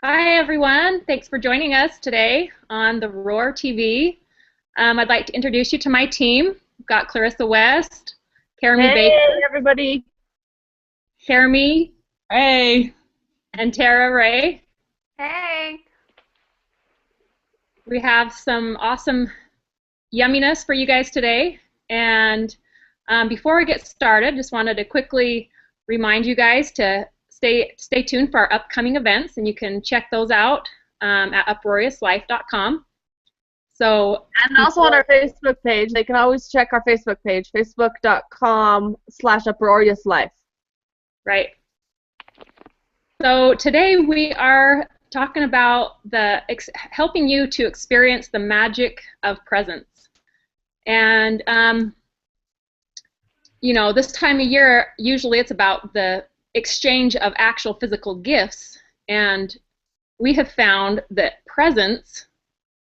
Hi, everyone. Thanks for joining us today on the Roar TV. I'd like to introduce you to my team. We've got Clarissa West, Caramie Baker, Hey, everybody. Caramie, Hey. and Terah Rae. Hey. We have some awesome yumminess for you guys today. And before we get started, just wanted to quickly remind you guys to stay tuned for our upcoming events, and you can check those out at UpRoariousLife.com. And also on our Facebook page. They can always check our Facebook page, facebook.com/UpRoariousLife. Right. So today we are talking about helping you to experience the magic of presence. And this time of year, usually it's about the exchange of actual physical gifts, and we have found that presence,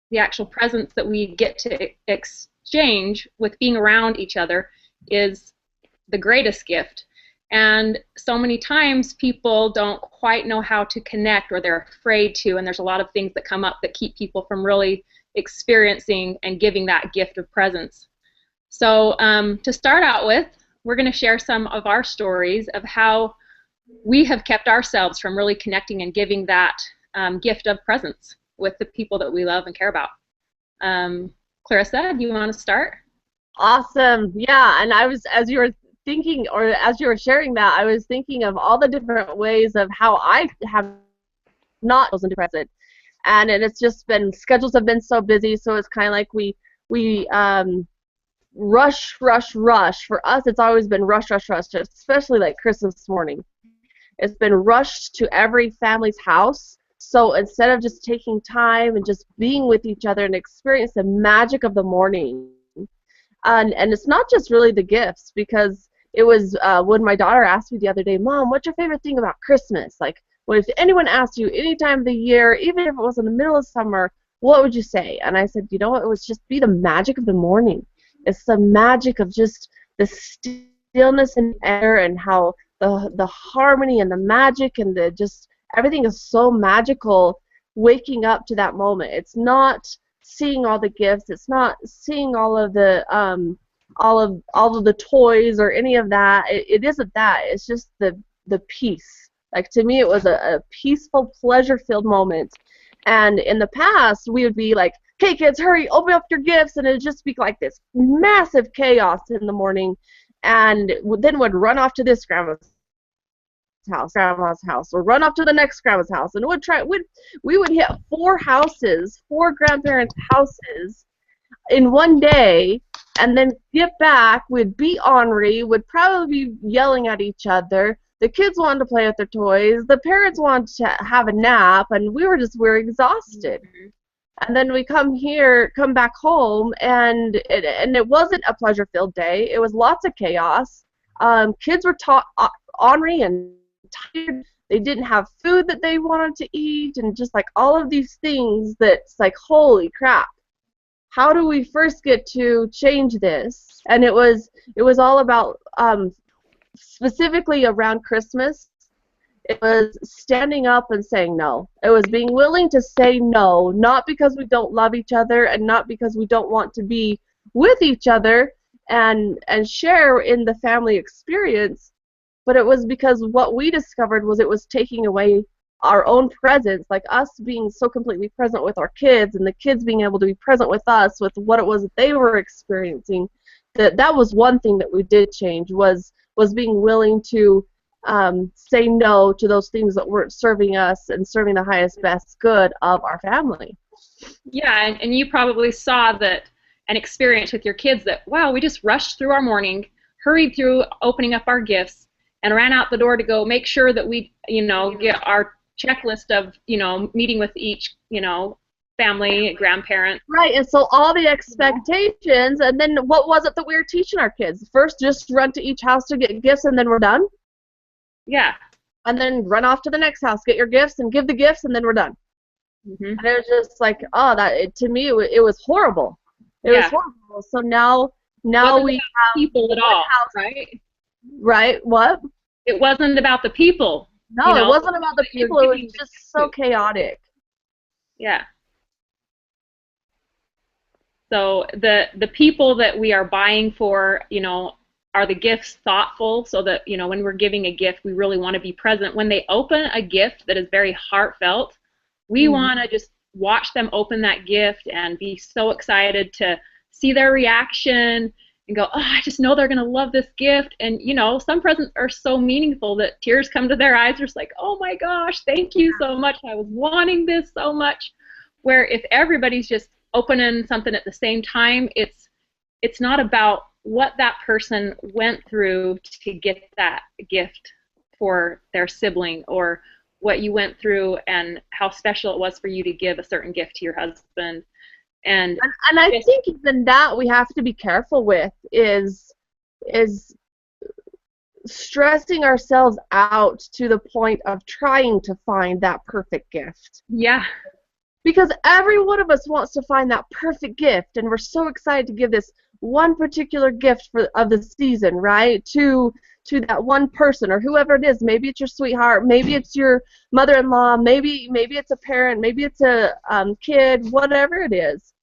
the actual presence that we get to exchange with being around each other, is the greatest gift. And so many times people don't quite know how to connect, or they're afraid to, and there's a lot of things that come up that keep people from really experiencing and giving that gift of presence. So to start out with, we're going to share some of our stories of how we have kept ourselves from really connecting and giving that gift of presence with the people that we love and care about. Clarissa, do you want to start? Awesome. Yeah, and as you were thinking, or as you were sharing that, I was thinking of all the different ways of how I have not chosen to present. And it's just been, schedules have been so busy, so it's kind of like we rush. For us, it's always been rush, especially like Christmas morning. It's been rushed to every family's house. So instead of just taking time and just being with each other and experience the magic of the morning, and it's not just really the gifts, because it was when my daughter asked me the other day, Mom, what's your favorite thing about Christmas? Like, well, if anyone asked you any time of the year, even if it was in the middle of summer, what would you say? And I said, you know what, it was just be the magic of the morning. It's the magic of just the stillness in the air, and how the harmony and the magic and the just everything is so magical waking up to that moment. It's not seeing all the gifts, it's not seeing all of the toys or any of that. It isn't that. It's just the peace. Like, to me, it was a peaceful, pleasure-filled moment. And in the past, we would be like, hey kids, hurry, open up your gifts, and it would just be like this massive chaos in the morning, and then would run off to this grandma's house, or run off to the next grandma's house, and we would hit four grandparents' houses in one day, and then get back. We'd be ornery, would probably be yelling at each other. The kids wanted to play with their toys, the parents wanted to have a nap, and we were exhausted. Mm-hmm. And then we come back home, and it wasn't a pleasure-filled day. It was lots of chaos. Kids were ornery and tired. They didn't have food that they wanted to eat, and just like all of these things that's like, holy crap. How do we first get to change this? And it was all about, specifically around Christmas, it was standing up and saying no. It was being willing to say no, not because we don't love each other, and not because we don't want to be with each other and share in the family experience, but it was because what we discovered was it was taking away our own presence, like us being so completely present with our kids, and the kids being able to be present with us with what it was that they were experiencing. That was one thing that we did change, was being willing to say no to those things that weren't serving us and serving the highest, best good of our family. Yeah, and you probably saw that and experienced with your kids that, wow, we just rushed through our morning, hurried through opening up our gifts, and ran out the door to go make sure that we, get our checklist of, meeting with each, family, grandparent. Right, and so all the expectations, and then what was it that we were teaching our kids? First, just run to each house to get gifts, and then we're done? Yeah. And then run off to the next house, get your gifts, and give the gifts, and then we're done. Mm-hmm. And it was just like, to me, it was horrible. It was horrible. So now we have people at all, right? Right, what? It wasn't about the people. No, you it know, wasn't about the you're people. It was giving the just gift so to. chaotic. Yeah. So the people that we are buying for, you know, are the gifts thoughtful so that, you know, when we're giving a gift, we really want to be present. When they open a gift that is very heartfelt, we want to just watch them open that gift and be so excited to see their reaction and go, oh, I just know they're going to love this gift. And, you know, some presents are so meaningful that tears come to their eyes. They're just like, oh my gosh, thank you so much. I was wanting this so much. Where if everybody's just opening something at the same time, it's not about what that person went through to get that gift for their sibling, or what you went through and how special it was for you to give a certain gift to your husband. And I think even that we have to be careful with is stressing ourselves out to the point of trying to find that perfect gift. Yeah. Because every one of us wants to find that perfect gift, and we're so excited to give this one particular gift of the season, right? To that one person or whoever it is. Maybe it's your sweetheart, maybe it's your mother-in-law, maybe it's a parent, maybe it's a kid, whatever it is.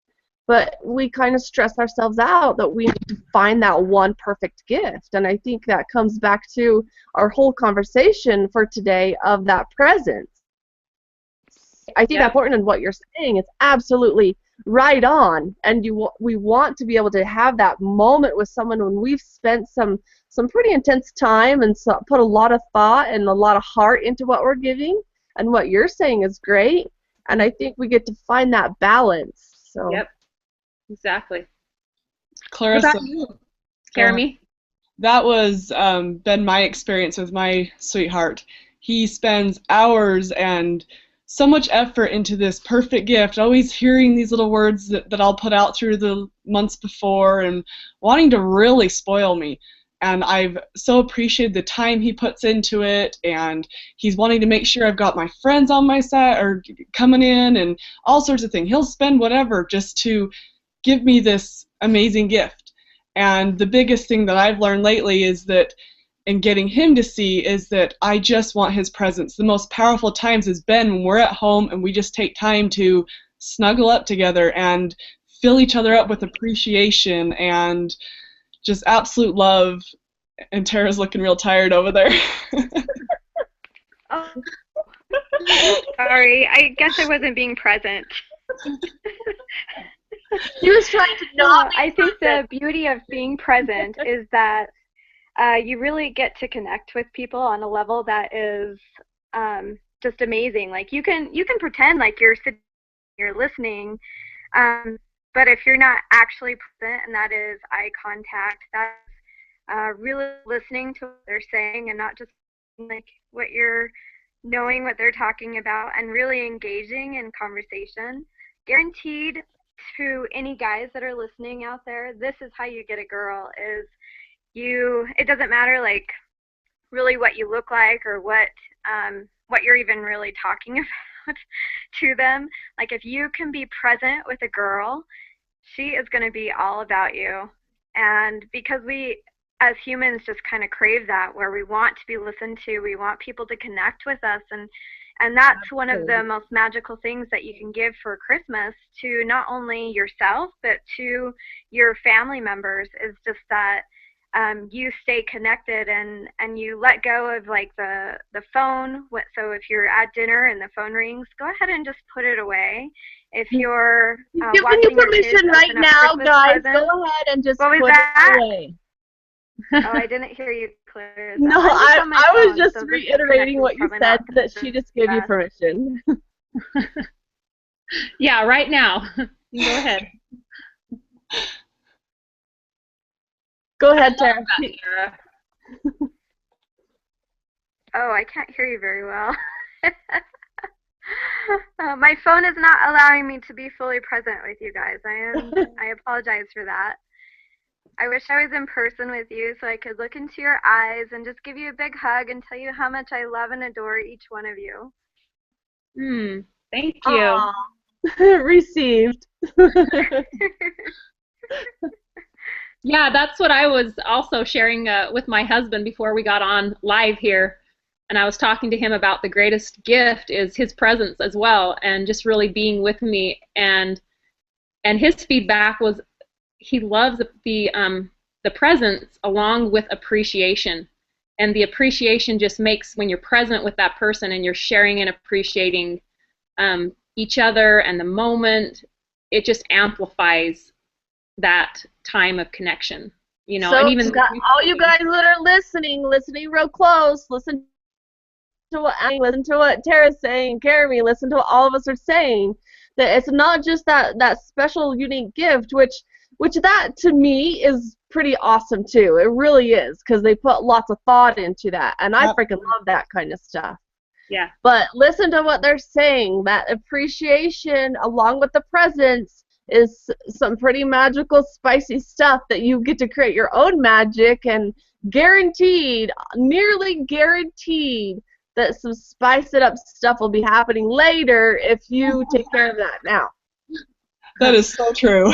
But we kind of stress ourselves out that we need to find that one perfect gift. And I think that comes back to our whole conversation for today of that presence. I think that's important in what you're saying. It's absolutely right on. And we want to be able to have that moment with someone when we've spent some pretty intense time and put a lot of thought and a lot of heart into what we're giving. And what you're saying is great. And I think we get to find that balance. So. Yep. Exactly. Clarissa, what about you, Caramie? that was been my experience with my sweetheart. He spends hours and so much effort into this perfect gift, always hearing these little words that I'll put out through the months before and wanting to really spoil me. And I've so appreciated the time he puts into it, and he's wanting to make sure I've got my friends on my side or coming in and all sorts of things. He'll spend whatever just to give me this amazing gift. And the biggest thing that I've learned lately is that, and getting him to see, is that I just want his presence. The most powerful times has been when we're at home and we just take time to snuggle up together and fill each other up with appreciation and just absolute love. And Terah's looking real tired over there. Oh, sorry. I guess I wasn't being present. He was trying to not. I think the beauty of being present is that you really get to connect with people on a level that is just amazing. Like you can pretend like you're sitting, you're listening, but if you're not actually present, and that is eye contact, that's really listening to what they're saying and not just like what you're knowing what they're talking about and really engaging in conversation. Guaranteed to any guys that are listening out there, this is how you get a girl. Is it doesn't matter like really what you look like or what you're even really talking about to them. Like if you can be present with a girl, she is going to be all about you. And because we as humans just kind of crave that, where we want to be listened to, we want people to connect with us, and that's one of the most magical things that you can give for Christmas to not only yourself but to your family members, is just that you stay connected and you let go of like the phone. So if you're at dinner and the phone rings, go ahead and just put it away. If you're giving you permission right now, guys, go ahead and just put it away. Oh, I didn't hear you, Clarissa. No, I was just reiterating what you said, that she just gave you permission. Yeah, right now. You go ahead. Go ahead, Terah. Oh, I can't hear you very well. My phone is not allowing me to be fully present with you guys. I apologize for that. I wish I was in person with you so I could look into your eyes and just give you a big hug and tell you how much I love and adore each one of you. Thank you. Received. Yeah, that's what I was also sharing with my husband before we got on live here. And I was talking to him about the greatest gift is his presence as well, and just really being with me. And his feedback was he loves the presence along with appreciation. And the appreciation just makes, when you're present with that person and you're sharing and appreciating each other and the moment, it just amplifies that time of connection. You know, so and even all you guys that are listening real close, listen to what Terah's saying, Caramie, listen to what all of us are saying. That it's not just that special, unique gift, which that to me is pretty awesome too. It really is, because they put lots of thought into that, and I freaking love that kind of stuff. Yeah. But listen to what they're saying. That appreciation along with the presence is some pretty magical, spicy stuff that you get to create your own magic, and guaranteed, nearly guaranteed, that some spice it up stuff will be happening later if you take care of that now. That is so true.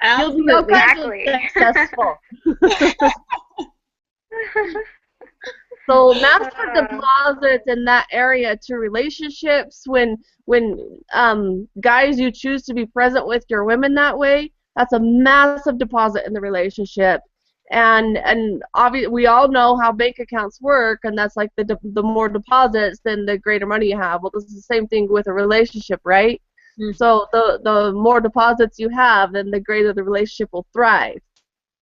Exactly. Successful. So master deposits in that area to relationships, when guys, you choose to be present with your women that way, that's a massive deposit in the relationship. And obviously we all know how bank accounts work, and that's like the more deposits, then the greater money you have. Well, this is the same thing with a relationship, right? Mm-hmm. So the more deposits you have, then the greater the relationship will thrive.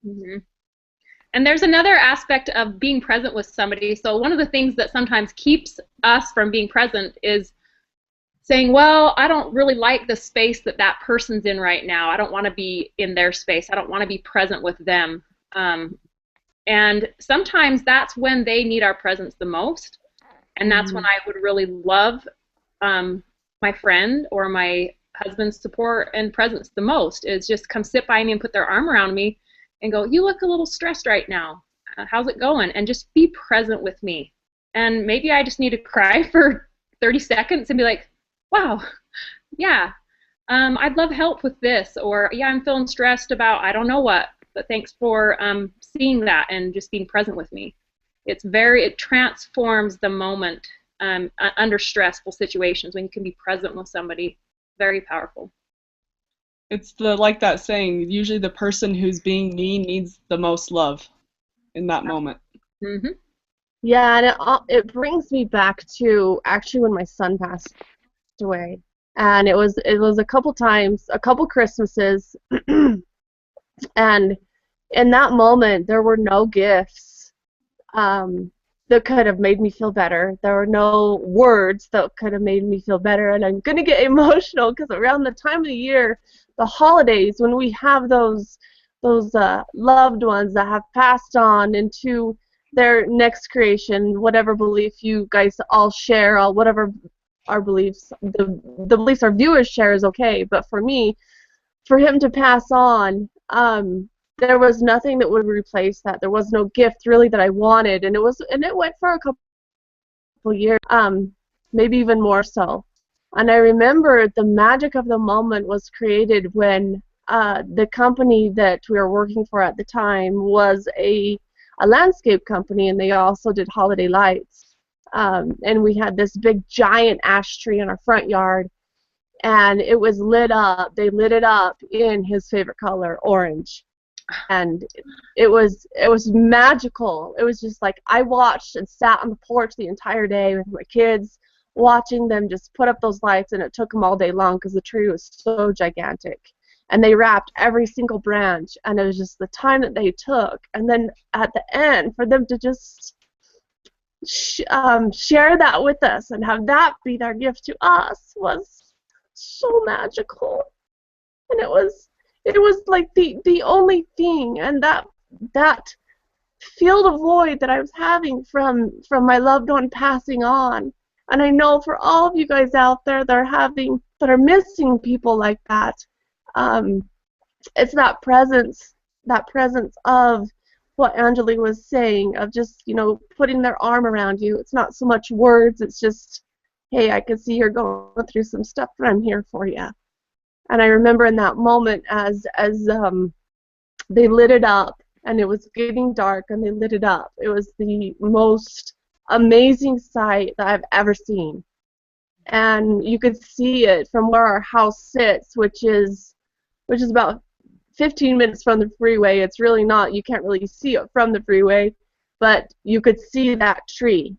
Mm-hmm. And there's another aspect of being present with somebody. So one of the things that sometimes keeps us from being present is saying, well, I don't really like the space that person's in right now. I don't want to be in their space. I don't want to be present with them. And sometimes that's when they need our presence the most. And that's when I would really love my friend or my husband's support and presence the most, is just come sit by me and put their arm around me and go, you look a little stressed right now. How's it going? And just be present with me. And maybe I just need to cry for 30 seconds and be like, wow, yeah, I'd love help with this. Or, yeah, I'm feeling stressed about I don't know what. But thanks for seeing that and just being present with me. It transforms the moment under stressful situations when you can be present with somebody. Very powerful. It's like that saying, usually the person who's being mean needs the most love in that moment. Mm-hmm. Yeah, and it brings me back to actually when my son passed away. And it was a couple Christmases, and in that moment there were no gifts that could have made me feel better. There were no words that could have made me feel better. And I'm going to get emotional because around the time of the year, the holidays, when we have those loved ones that have passed on into their next creation, whatever belief you guys all share, whatever our beliefs, the beliefs our viewers share is okay. But for me, for him to pass on, there was nothing that would replace that. There was no gift really that I wanted, and it went for a couple years, maybe even more so. And I remember the magic of the moment was created when the company that we were working for at the time was a landscape company, and they also did holiday lights. And we had this big giant ash tree in our front yard, and it was lit up. They lit it up in his favorite color, orange. And it was magical. It was just like I watched and sat on the porch the entire day with my kids, watching them just put up those lights, and it took them all day long because the tree was so gigantic. And they wrapped every single branch, and it was just the time that they took. And then at the end, for them to just share that with us and have that be their gift to us was so magical. And it was like the only thing, and that filled a void that I was having from my loved one passing on. And I know for all of you guys out there that are missing people like that, it's that presence of what Angellee was saying, of just, putting their arm around you. It's not so much words, it's just, hey, I can see you're going through some stuff, but I'm here for you. And I remember in that moment as they lit it up and it was getting dark, and they lit it up. It was the most amazing sight that I've ever seen. And you could see it from where our house sits, which is about 15 minutes from the freeway. It's really not, you can't really see it from the freeway, but you could see that tree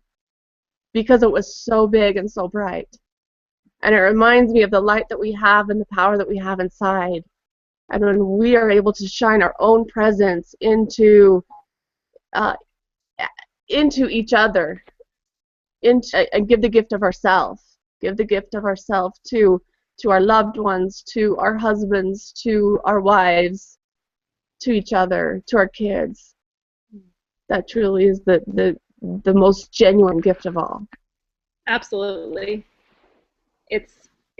because it was so big and so bright. And it reminds me of the light that we have and the power that we have inside. And when we are able to shine our own presence into each other, and give the gift of ourselves, to our loved ones, to our husbands, to our wives, to each other, to our kids. That truly is the most genuine gift of all. Absolutely.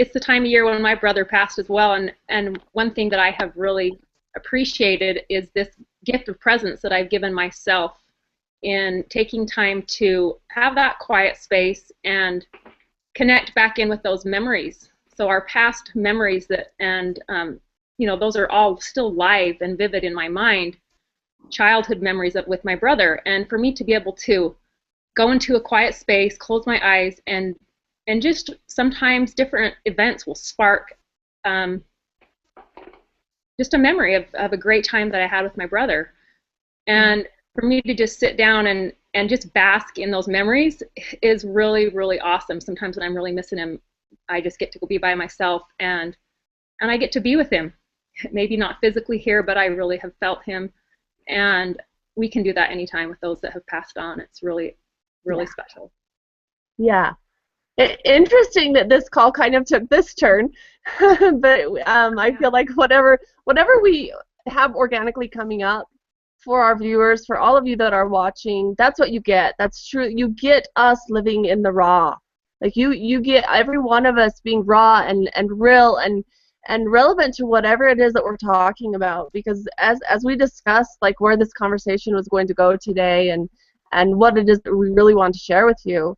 It's the time of year when my brother passed as well, and one thing that I have really appreciated is this gift of presence that I've given myself in taking time to have that quiet space and connect back in with those memories. So our past memories those are all still live and vivid in my mind, childhood memories with my brother. And for me to be able to go into a quiet space, close my eyes, and just sometimes different events will spark just a memory of a great time that I had with my brother. And for me to just sit down and just bask in those memories is really, really awesome. Sometimes when I'm really missing him, I just get to go be by myself, and I get to be with him. Maybe not physically here, but I really have felt him. And we can do that anytime with those that have passed on. It's really, really special. Yeah. Interesting that this call kind of took this turn, but I feel like whatever we have organically coming up for our viewers, for all of you that are watching, that's what you get. That's true. You get us living in the raw. Like you get every one of us being raw and real and relevant to whatever it is that we're talking about. Because as we discussed, like where this conversation was going to go today and what it is that we really want to share with you,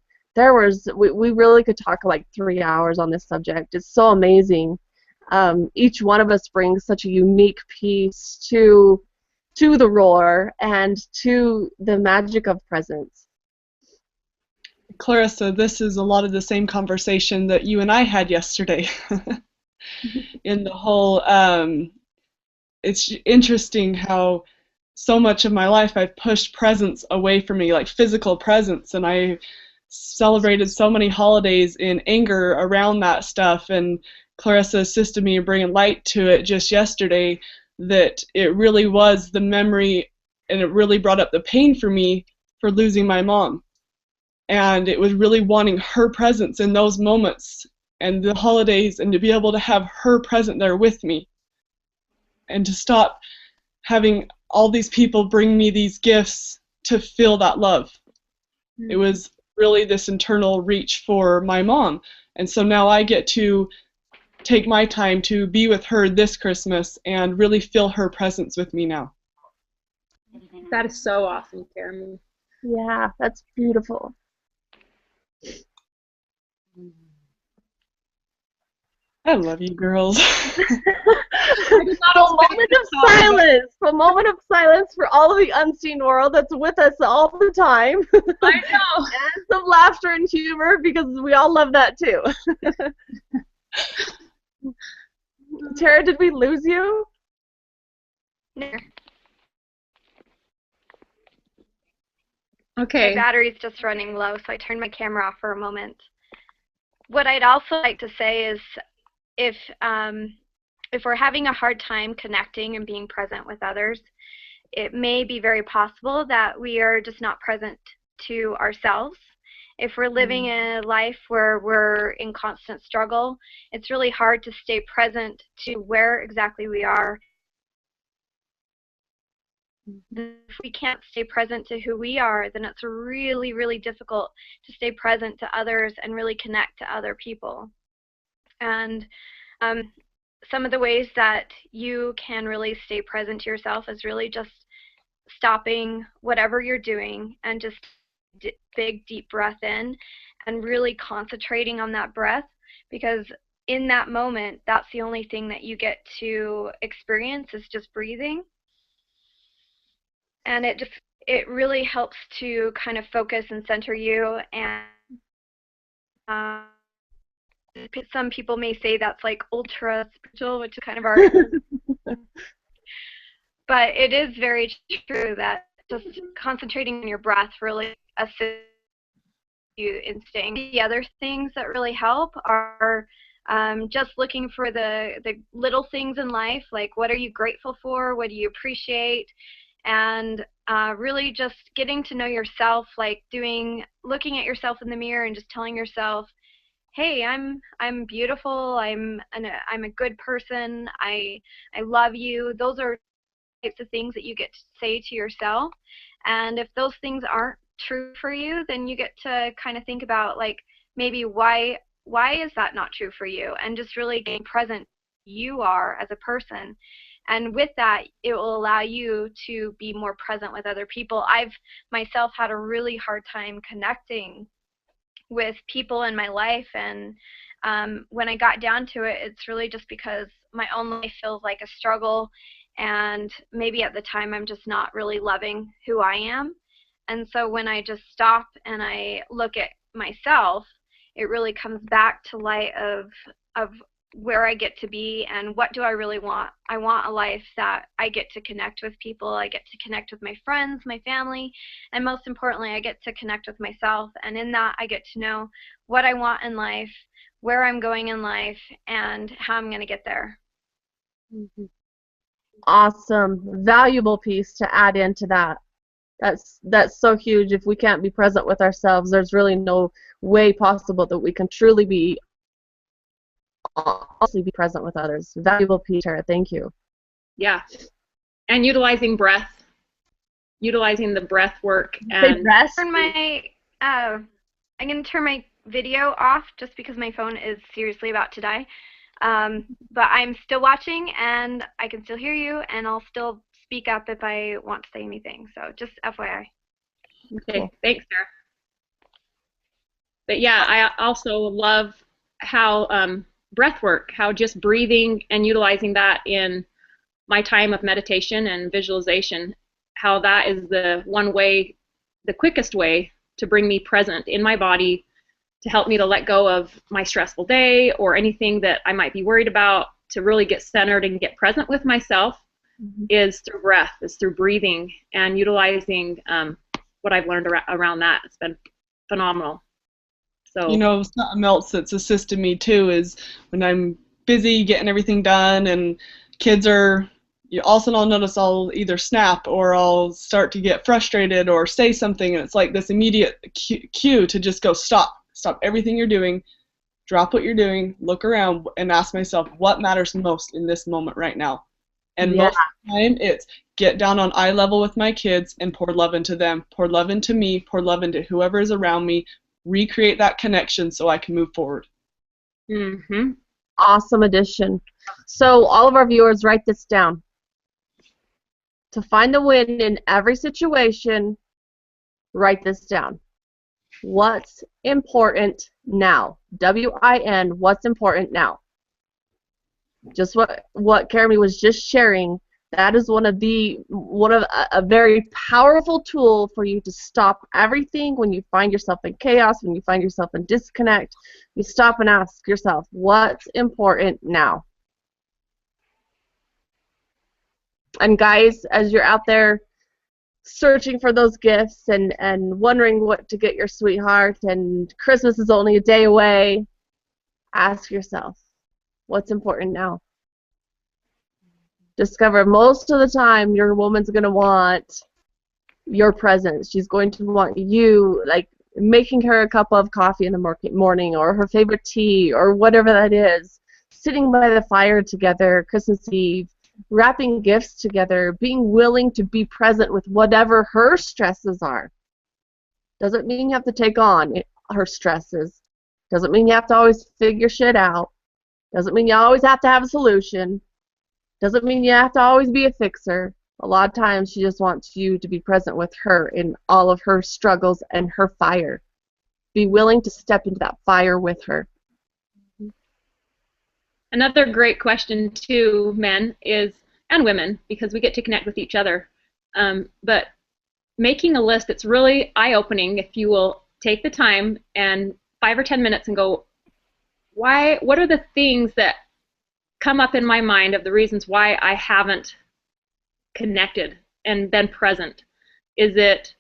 we really could talk like 3 hours on this subject. It's so amazing. Each one of us brings such a unique piece to the roar and to the magic of presence. Clarissa, this is a lot of the same conversation that you and I had yesterday. In the whole, it's interesting how so much of my life I've pushed presence away from me, like physical presence, and I celebrated so many holidays in anger around that stuff, and Clarissa assisted me in bringing light to it just yesterday, that it really was the memory, and it really brought up the pain for me for losing my mom. And it was really wanting her presence in those moments and the holidays, and to be able to have her present there with me, and to stop having all these people bring me these gifts to feel that love. It was really this internal reach for my mom. And so now I get to take my time to be with her this Christmas and really feel her presence with me now. That is so awesome, Caramie. Yeah, that's beautiful. I love you girls. A moment of silence for all of the unseen world that's with us all the time. I know. And some laughter and humor, because we all love that too. Terah, did we lose you? No. Okay. My battery's just running low, so I turned my camera off for a moment. What I'd also like to say is if we're having a hard time connecting and being present with others, it may be very possible that we are just not present to ourselves. If we're living in a life where we're in constant struggle, it's really hard to stay present to where exactly we are. If we can't stay present to who we are, then it's really, really difficult to stay present to others and really connect to other people. And some of the ways that you can really stay present to yourself is really just stopping whatever you're doing and just big, deep breath in and really concentrating on that breath, because in that moment, that's the only thing that you get to experience is just breathing. And it really helps to kind of focus and center you. And some people may say that's like ultra spiritual, which is kind of our but it is very true that just concentrating on your breath really assists you in staying. The other things that really help are just looking for the little things in life, like what are you grateful for, what do you appreciate, and really just getting to know yourself, like looking at yourself in the mirror and just telling yourself, hey, I'm beautiful, I'm a good person, I love you. Those are types of things that you get to say to yourself. And if those things aren't true for you, then you get to kind of think about, like, maybe why is that not true for you, and just really getting present you are as a person. And with that, it will allow you to be more present with other people. I've myself had a really hard time connecting with people in my life, and when I got down to it, it's really just because my own life feels like a struggle, and maybe at the time I'm just not really loving who I am. And so when I just stop and I look at myself, it really comes back to light of where I get to be and what do I really want. I want a life that I get to connect with people, I get to connect with my friends, my family, and most importantly, I get to connect with myself. And in that, I get to know what I want in life, where I'm going in life, and how I'm going to get there. Mm-hmm. Awesome, valuable piece to add into that. That's so huge. If we can't be present with ourselves, there's really no way possible that we can truly be present with others. Valuable piece, Terah. Thank you. Yeah, and utilizing the breath work. And I'm going to turn my video off just because my phone is seriously about to die. But I'm still watching, and I can still hear you, and I'll still speak up if I want to say anything. So just FYI. Okay, thanks, Sarah. But yeah, I also love how breath work, how just breathing and utilizing that in my time of meditation and visualization, how that is the quickest way to bring me present in my body, to help me to let go of my stressful day or anything that I might be worried about, to really get centered and get present with myself. Mm-hmm. Is through breath, is through breathing and utilizing what I've learned around that. It's been phenomenal. So, you know, something else that's assisted me too is when I'm busy getting everything done and kids are, also I'll notice I'll either snap or I'll start to get frustrated or say something, and it's like this immediate cue to just go stop everything you're doing, drop what you're doing, look around, and ask myself what matters most in this moment right now. And most of the time, it's get down on eye level with my kids and pour love into them, pour love into me, pour love into whoever is around me, recreate that connection so I can move forward. Mm-hmm. Awesome addition. So all of our viewers, write this down. To find the win in every situation, write this down. What's important now? W-I-N, what's important now? Just what Caramie was just sharing, that is one of a very powerful tool for you to stop everything when you find yourself in chaos, when you find yourself in disconnect. You stop and ask yourself, what's important now? And guys, as you're out there searching for those gifts and wondering what to get your sweetheart, and Christmas is only a day away, ask yourself, what's important now? Discover most of the time your woman's going to want your presence. She's going to want you, like making her a cup of coffee in the morning, or her favorite tea, or whatever that is. Sitting by the fire together Christmas Eve, wrapping gifts together, being willing to be present with whatever her stresses are. Doesn't mean you have to take on her stresses. Doesn't mean you have to always figure shit out. Doesn't mean you always have to have a solution. Doesn't mean you have to always be a fixer. A lot of times she just wants you to be present with her in all of her struggles and her fire. Be willing to step into that fire with her. Another great question to men and women, because we get to connect with each other. But making a list, it's really eye-opening if you will take the time and 5 or 10 minutes and go, what are the things that come up in my mind of the reasons why I haven't connected and been present? Is it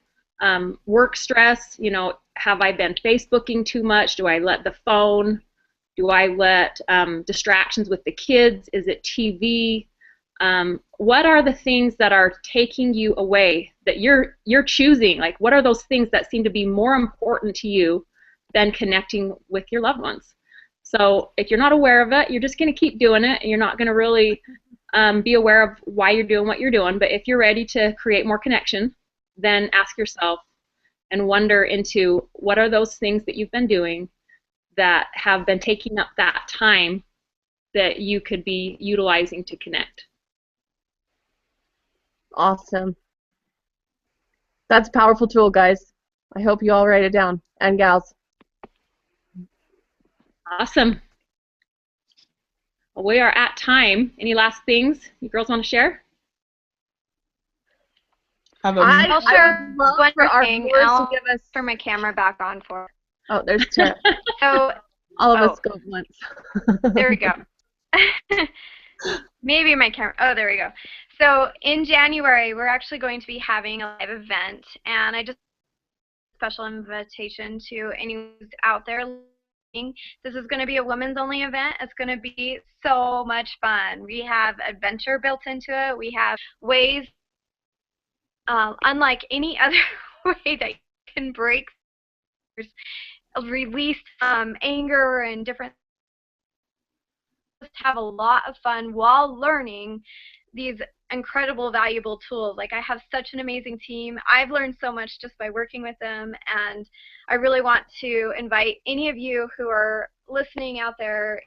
work stress? You know, have I been Facebooking too much? Do I let the phone? Do I let distractions with the kids? Is it TV? What are the things that are taking you away that you're choosing? Like, what are those things that seem to be more important to you than connecting with your loved ones? So if you're not aware of it, you're just going to keep doing it, and you're not going to really be aware of why you're doing what you're doing. But if you're ready to create more connection, then ask yourself and wonder into what are those things that you've been doing that have been taking up that time that you could be utilizing to connect. Awesome. That's a powerful tool, guys. I hope you all write it down, and gals. Awesome. Well, we are at time. Any last things you girls want to share? I'll share one for our thing. viewers to I'll give us. turn my camera back on for. Oh, there's Terah. So All of us go at once. there we go. Maybe my camera. Oh, there we go. So in January, we're actually going to be having a live event, and I just special invitation to anyone who's out there listening. This is going to be a women's only event. It's going to be so much fun. We have adventure built into it. We have ways, unlike any other way that you can break, release anger and different. Just have a lot of fun while learning these incredible, valuable tools. Like, I have such an amazing team. I've learned so much just by working with them, and I really want to invite any of you who are listening out there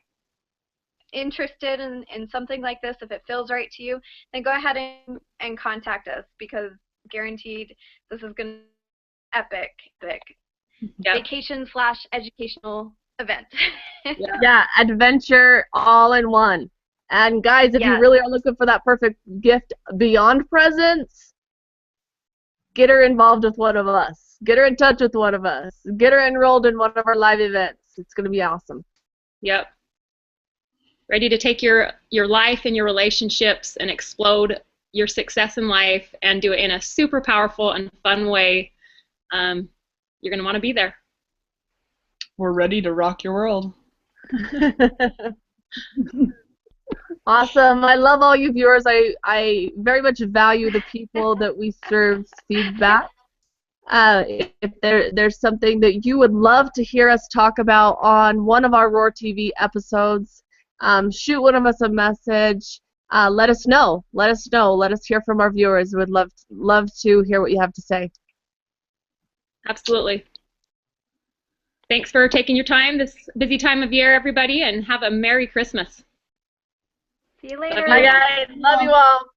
interested in something like this. If it feels right to you, then go ahead and contact us, because guaranteed this is going to be epic. Yep. Vacation/educational event. Yeah, adventure all in one. And guys, if you really are looking for that perfect gift beyond presents, get her involved with one of us. Get her in touch with one of us. Get her enrolled in one of our live events. It's going to be awesome. Yep. Ready to take your life and your relationships and explode your success in life and do it in a super powerful and fun way. You're going to want to be there. We're ready to rock your world. Awesome. I love all you viewers. I very much value the people that we serve's feedback. If there's something that you would love to hear us talk about on one of our Roar TV episodes, shoot one of us a message. Let us know. Let us know. Let us hear from our viewers. We'd love to hear what you have to say. Absolutely. Thanks for taking your time this busy time of year, everybody, and have a Merry Christmas. See you later. Bye, guys. Love you all.